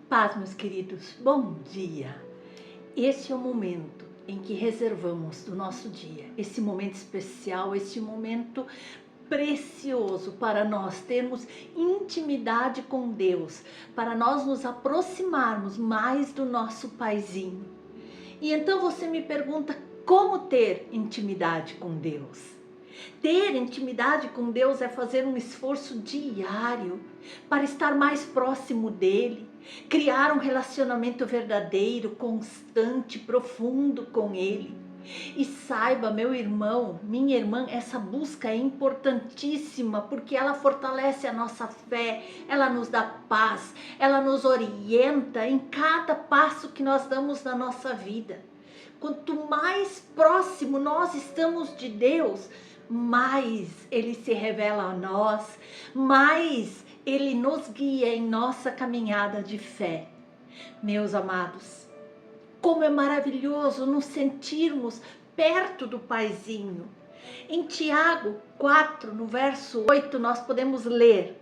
Paz, meus queridos, bom dia! Este é o momento em que reservamos do nosso dia, esse momento especial, este momento precioso para nós termos intimidade com Deus, para nós nos aproximarmos mais do nosso Paizinho. E então você me pergunta como ter intimidade com Deus? Ter intimidade com Deus é fazer um esforço diário para estar mais próximo dele, criar um relacionamento verdadeiro, constante, profundo com ele. E saiba, meu irmão, minha irmã, essa busca é importantíssima porque ela fortalece a nossa fé, ela nos dá paz, ela nos orienta em cada passo que nós damos na nossa vida. Quanto mais próximo nós estamos de Deus, mais Ele se revela a nós, mais Ele nos guia em nossa caminhada de fé. Meus amados, como é maravilhoso nos sentirmos perto do Paizinho. Em Tiago 4, no verso 8, nós podemos ler: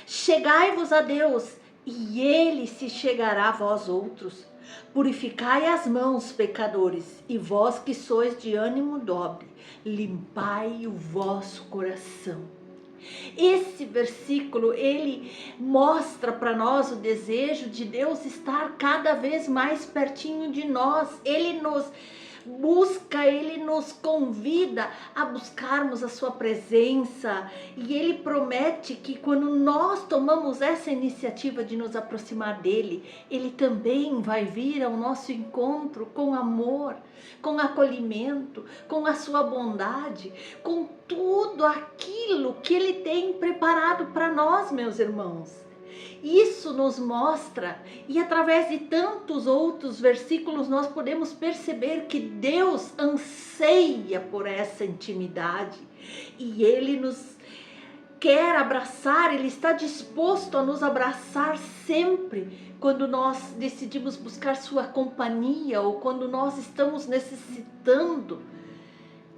chegai-vos a Deus, e Ele se chegará a vós outros. Purificai as mãos, pecadores, e vós que sois de ânimo dobre, limpai o vosso coração. Esse versículo, ele mostra para nós o desejo de Deus estar cada vez mais pertinho de nós. Ele nos busca, ele nos convida a buscarmos a sua presença, e ele promete que quando nós tomamos essa iniciativa de nos aproximar dele, ele também vai vir ao nosso encontro com amor, com acolhimento, com a sua bondade, com tudo aquilo que ele tem preparado para nós, meus irmãos. Isso nos mostra, e através de tantos outros versículos nós podemos perceber que Deus anseia por essa intimidade, e Ele nos quer abraçar, Ele está disposto a nos abraçar sempre quando nós decidimos buscar sua companhia ou quando nós estamos necessitando.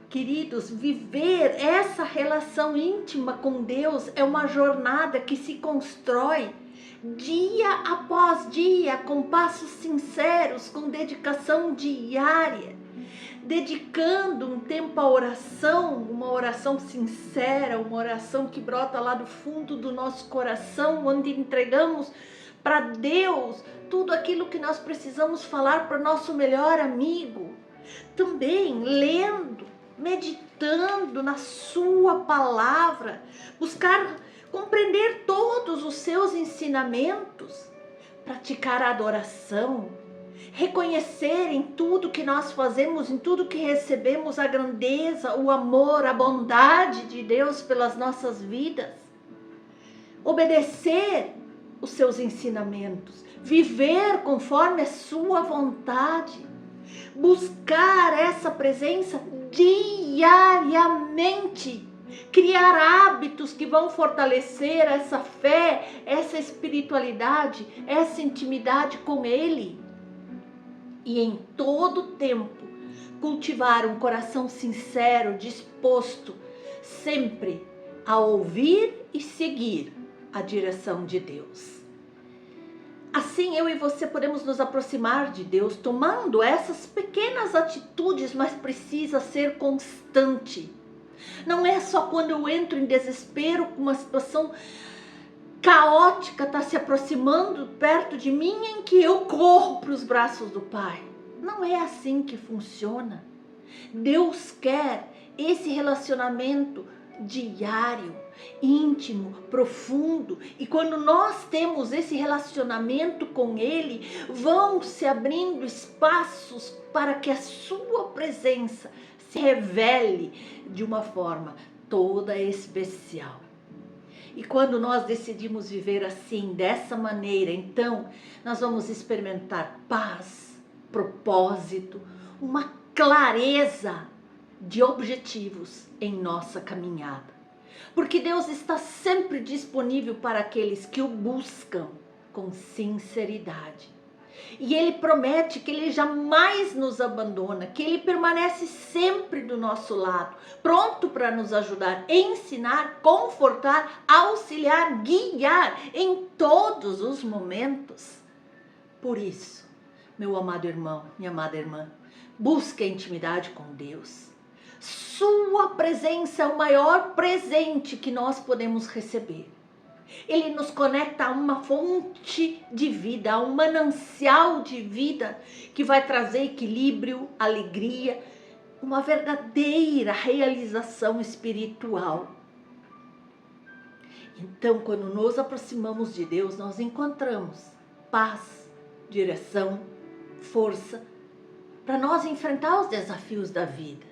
Queridos, viver essa relação íntima com Deus é uma jornada que se constrói dia após dia, com passos sinceros, com dedicação diária, dedicando um tempo à oração, uma oração sincera, uma oração que brota lá do fundo do nosso coração, onde entregamos para Deus tudo aquilo que nós precisamos falar para o nosso melhor amigo. Também lendo, meditando na sua palavra, buscar compreender todos os seus ensinamentos, praticar a adoração, reconhecer em tudo que nós fazemos, em tudo que recebemos, a grandeza, o amor, a bondade de Deus pelas nossas vidas, obedecer os seus ensinamentos, viver conforme a sua vontade, buscar essa presença diariamente, criar hábitos que vão fortalecer essa fé, essa espiritualidade, essa intimidade com Ele. E em todo tempo, cultivar um coração sincero, disposto sempre a ouvir e seguir a direção de Deus. Assim eu e você podemos nos aproximar de Deus tomando essas pequenas atitudes, mas precisa ser constante. Não é só quando eu entro em desespero, uma situação caótica está se aproximando perto de mim, em que eu corro para os braços do Pai. Não é assim que funciona. Deus quer esse relacionamento diário, íntimo, profundo, e quando nós temos esse relacionamento com Ele, vão se abrindo espaços para que a sua presença se revele de uma forma toda especial. E quando nós decidimos viver assim, dessa maneira, então nós vamos experimentar paz, propósito, uma clareza de objetivos em nossa caminhada. Porque Deus está sempre disponível para aqueles que o buscam com sinceridade. E Ele promete que Ele jamais nos abandona, que Ele permanece sempre do nosso lado, pronto para nos ajudar, ensinar, confortar, auxiliar, guiar em todos os momentos. Por isso, meu amado irmão, minha amada irmã, busque a intimidade com Deus. Sua presença é o maior presente que nós podemos receber. Ele nos conecta a uma fonte de vida, a um manancial de vida que vai trazer equilíbrio, alegria, uma verdadeira realização espiritual. Então, quando nos aproximamos de Deus, nós encontramos paz, direção, força para nós enfrentar os desafios da vida.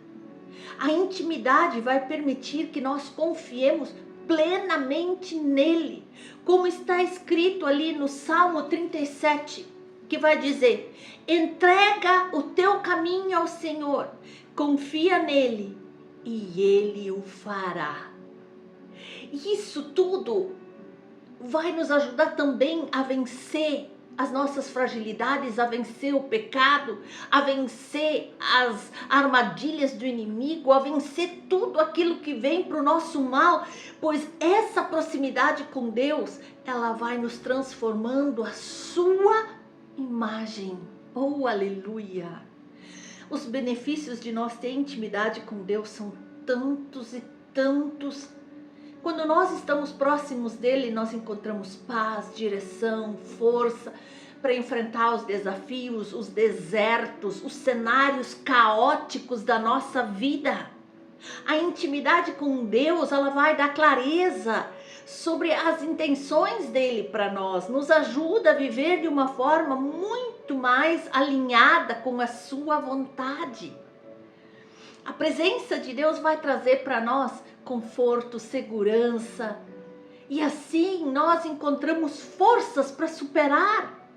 A intimidade vai permitir que nós confiemos plenamente nele, como está escrito ali no Salmo 37, que vai dizer: entrega o teu caminho ao Senhor, confia nele e ele o fará. Isso tudo vai nos ajudar também a vencer as nossas fragilidades, a vencer o pecado, a vencer as armadilhas do inimigo, a vencer tudo aquilo que vem para o nosso mal, pois essa proximidade com Deus, ela vai nos transformando a sua imagem. Oh, aleluia! Os benefícios de nós ter intimidade com Deus são tantos e tantos. Quando nós estamos próximos dele, nós encontramos paz, direção, força para enfrentar os desafios, os desertos, os cenários caóticos da nossa vida. A intimidade com Deus, ela vai dar clareza sobre as intenções dele para nós, nos ajuda a viver de uma forma muito mais alinhada com a sua vontade. A presença de Deus vai trazer para nós conforto, segurança, e assim nós encontramos forças para superar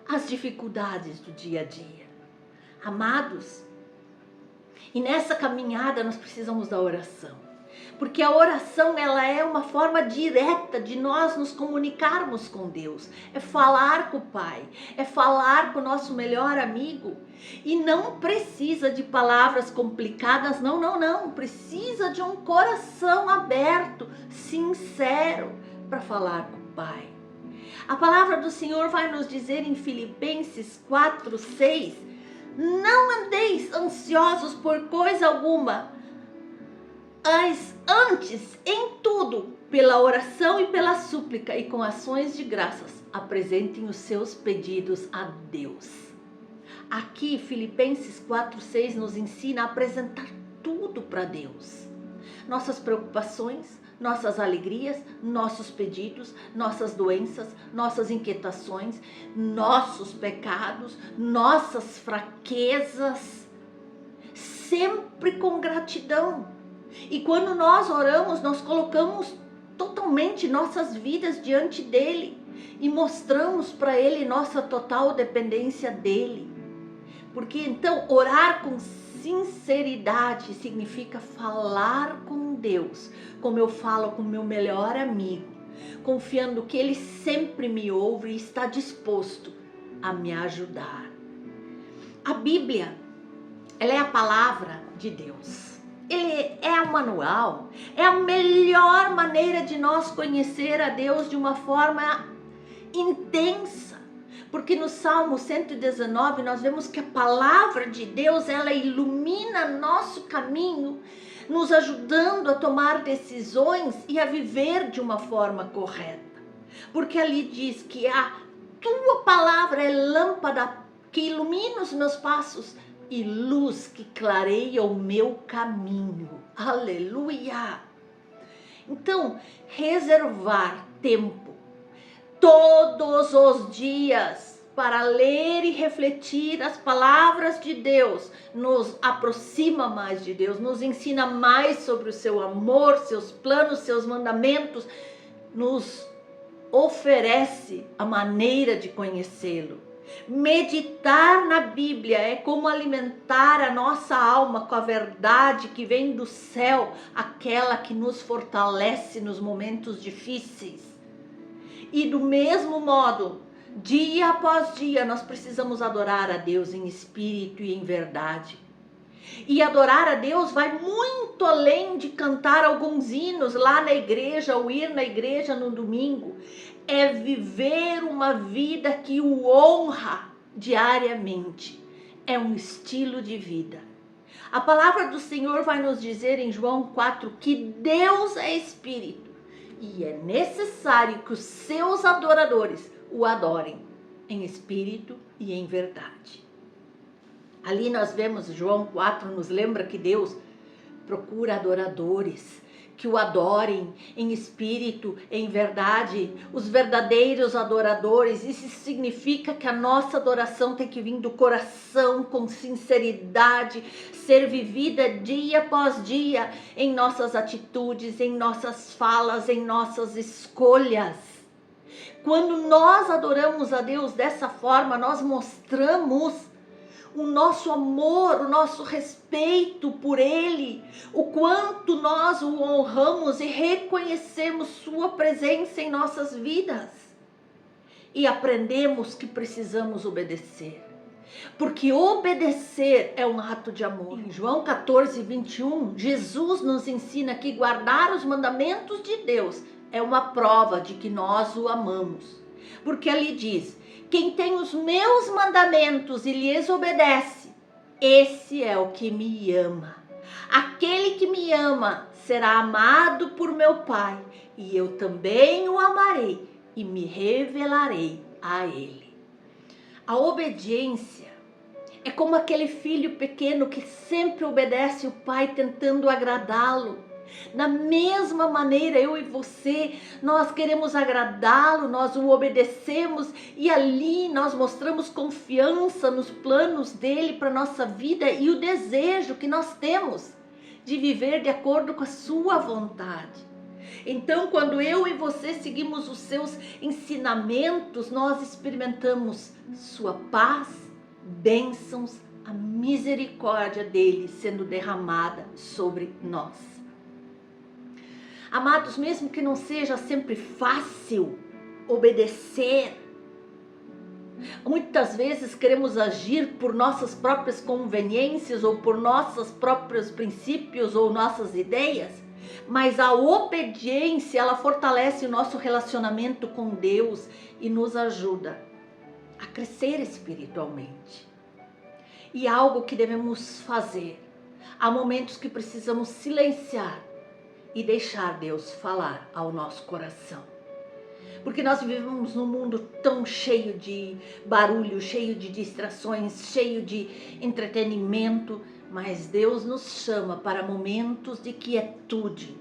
as dificuldades do dia a dia. Amados, e nessa caminhada nós precisamos da oração, porque a oração, ela é uma forma direta de nós nos comunicarmos com Deus, é falar com o Pai, é falar com o nosso melhor amigo, e não precisa de palavras complicadas, não, precisa de um coração aberto, sincero, para falar com o Pai. A palavra do Senhor vai nos dizer em Filipenses 4:6, não andeis ansiosos por coisa alguma, mas antes, em tudo, pela oração e pela súplica e com ações de graças, apresentem os seus pedidos a Deus. Aqui, Filipenses 4:6 nos ensina a apresentar tudo para Deus. Nossas preocupações, nossas alegrias, nossos pedidos, nossas doenças, nossas inquietações, nossos pecados, nossas fraquezas, sempre com gratidão. E quando nós oramos, nós colocamos totalmente nossas vidas diante dele e mostramos para ele nossa total dependência dele. Porque então orar com sinceridade significa falar com Deus, como eu falo com meu melhor amigo, confiando que ele sempre me ouve e está disposto a me ajudar. A Bíblia, ela é a palavra de Deus. Ele é o manual, é a melhor maneira de nós conhecer a Deus de uma forma intensa. Porque no Salmo 119 nós vemos que a palavra de Deus, ela ilumina nosso caminho, nos ajudando a tomar decisões e a viver de uma forma correta. Porque ali diz que a tua palavra é lâmpada que ilumina os meus passos e luz que clareia o meu caminho. Aleluia! Então, reservar tempo todos os dias para ler e refletir as palavras de Deus nos aproxima mais de Deus, nos ensina mais sobre o seu amor, seus planos, seus mandamentos, nos oferece a maneira de conhecê-lo. Meditar na Bíblia é como alimentar a nossa alma com a verdade que vem do céu, aquela que nos fortalece nos momentos difíceis. E do mesmo modo, dia após dia, nós precisamos adorar a Deus em espírito e em verdade. E adorar a Deus vai muito além de cantar alguns hinos lá na igreja ou ir na igreja no domingo. É viver uma vida que o honra, diariamente. É um estilo de vida. A palavra do Senhor vai nos dizer em João 4 que Deus é Espírito e é necessário que os seus adoradores o adorem em espírito e em verdade. Ali nós vemos, João 4 nos lembra que Deus procura adoradores que o adorem em espírito, em verdade, os verdadeiros adoradores. Isso significa que a nossa adoração tem que vir do coração, com sinceridade, ser vivida dia após dia, em nossas atitudes, em nossas falas, em nossas escolhas. Quando nós adoramos a Deus dessa forma, nós mostramos o nosso amor, o nosso respeito por Ele, o quanto nós o honramos e reconhecemos sua presença em nossas vidas. E aprendemos que precisamos obedecer, porque obedecer é um ato de amor. Em João 14, 21, Jesus nos ensina que guardar os mandamentos de Deus é uma prova de que nós o amamos, porque ali diz: quem tem os meus mandamentos e lhes obedece, esse é o que me ama. Aquele que me ama será amado por meu Pai, e eu também o amarei e me revelarei a ele. A obediência é como aquele filho pequeno que sempre obedece o pai tentando agradá-lo. Da mesma maneira, eu e você, nós queremos agradá-lo, nós o obedecemos e ali nós mostramos confiança nos planos dele para a nossa vida e o desejo que nós temos de viver de acordo com a sua vontade. Então, quando eu e você seguimos os seus ensinamentos, nós experimentamos sua paz, bênçãos, a misericórdia dele sendo derramada sobre nós. Amados, mesmo que não seja sempre fácil obedecer, muitas vezes queremos agir por nossas próprias conveniências ou por nossos próprios princípios ou nossas ideias, mas a obediência, ela fortalece o nosso relacionamento com Deus e nos ajuda a crescer espiritualmente. E algo que devemos fazer, há momentos que precisamos silenciar e deixar Deus falar ao nosso coração. Porque nós vivemos num mundo tão cheio de barulho, cheio de distrações, cheio de entretenimento, mas Deus nos chama para momentos de quietude.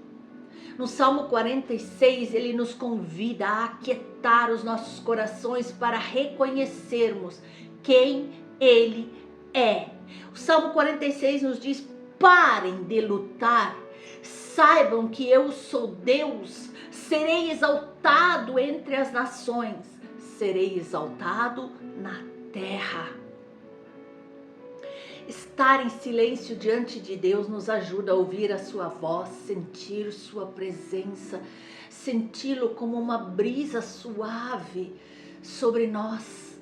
No Salmo 46, ele nos convida a aquietar os nossos corações para reconhecermos quem ele é. O Salmo 46 nos diz: parem de lutar, saibam que eu sou Deus, serei exaltado entre as nações, serei exaltado na terra. Estar em silêncio diante de Deus nos ajuda a ouvir a sua voz, sentir sua presença, senti-lo como uma brisa suave sobre nós.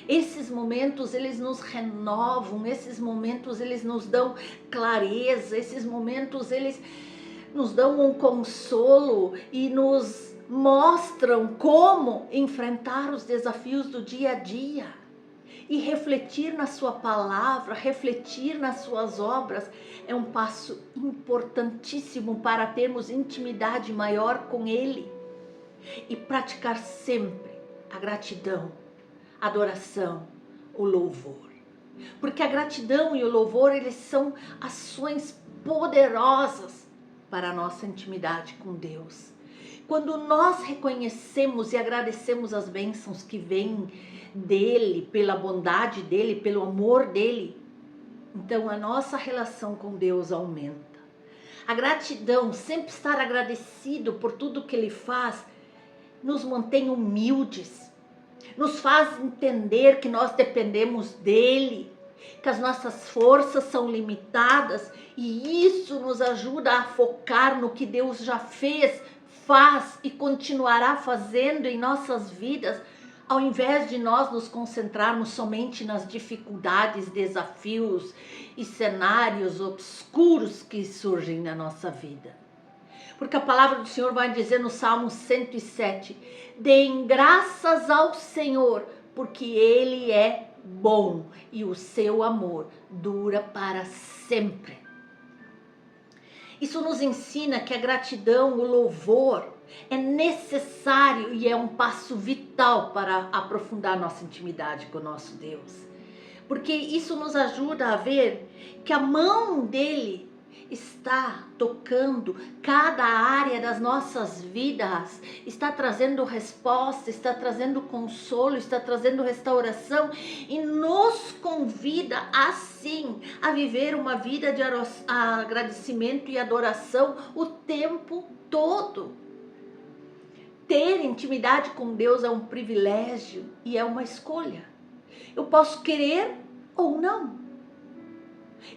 Esses momentos, eles nos renovam, esses momentos, eles nos dão clareza, esses momentos, eles nos dão um consolo e nos mostram como enfrentar os desafios do dia a dia. E refletir na sua palavra, refletir nas suas obras é um passo importantíssimo para termos intimidade maior com Ele. E praticar sempre a gratidão, a adoração, o louvor. Porque a gratidão e o louvor, eles são ações poderosas para a nossa intimidade com Deus. Quando nós reconhecemos e agradecemos as bênçãos que vêm dele, pela bondade dele, pelo amor dele, então a nossa relação com Deus aumenta. A gratidão, sempre estar agradecido por tudo que ele faz, nos mantém humildes, nos faz entender que nós dependemos dele, que as nossas forças são limitadas, e isso nos ajuda a focar no que Deus já fez, faz e continuará fazendo em nossas vidas, ao invés de nós nos concentrarmos somente nas dificuldades, desafios e cenários obscuros que surgem na nossa vida. Porque a palavra do Senhor vai dizer no Salmo 107, deem graças ao Senhor, porque Ele é bom e o seu amor dura para sempre. Isso nos ensina que a gratidão, o louvor, é necessário e é um passo vital para aprofundar nossa intimidade com o nosso Deus. Porque isso nos ajuda a ver que a mão dele está tocando cada área das nossas vidas, está trazendo resposta, está trazendo consolo, está trazendo restauração e nos convida assim a viver uma vida de agradecimento e adoração o tempo todo. Ter intimidade com Deus é um privilégio e é uma escolha. Eu posso querer ou não.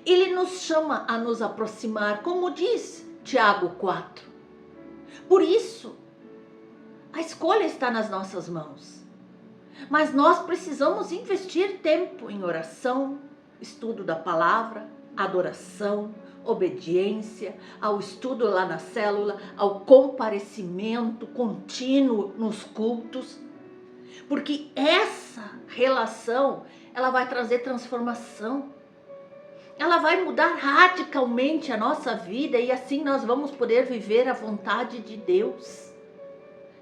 Ele nos chama a nos aproximar, como diz Tiago 4. Por isso, a escolha está nas nossas mãos. Mas nós precisamos investir tempo em oração, estudo da palavra, adoração, obediência, ao estudo lá na célula, ao comparecimento contínuo nos cultos. Porque essa relação, ela vai trazer transformação. Ela vai mudar radicalmente a nossa vida e assim nós vamos poder viver a vontade de Deus.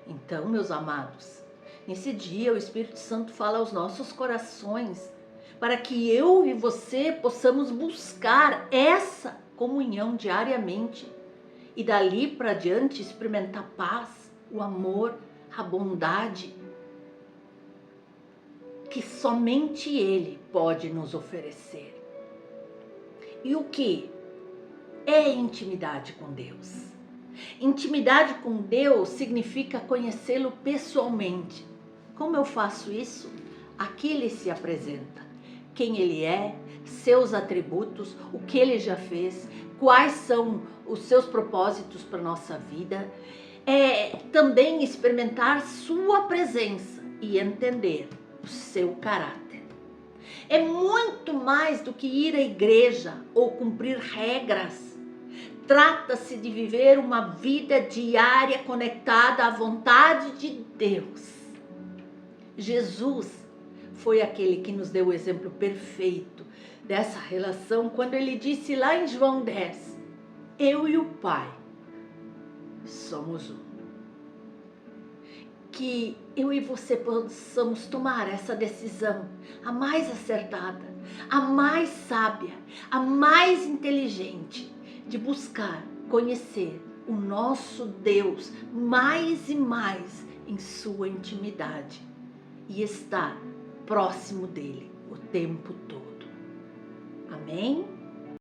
Então, meus amados, nesse dia o Espírito Santo fala aos nossos corações para que eu e você possamos buscar essa comunhão diariamente e dali para diante experimentar a paz, o amor, a bondade que somente Ele pode nos oferecer. E o que é intimidade com Deus? Intimidade com Deus significa conhecê-lo pessoalmente. Como eu faço isso? Aqui Ele se apresenta. Quem Ele é, seus atributos, o que Ele já fez, quais são os seus propósitos para a nossa vida. Também experimentar sua presença e entender o seu caráter. É muito mais do que ir à igreja ou cumprir regras. Trata-se de viver uma vida diária conectada à vontade de Deus. Jesus foi aquele que nos deu o exemplo perfeito dessa relação quando ele disse lá em João 10, eu e o Pai somos um. Que eu e você possamos tomar essa decisão, a mais acertada, a mais sábia, a mais inteligente, de buscar conhecer o nosso Deus mais e mais em sua intimidade e estar próximo dele o tempo todo. Amém?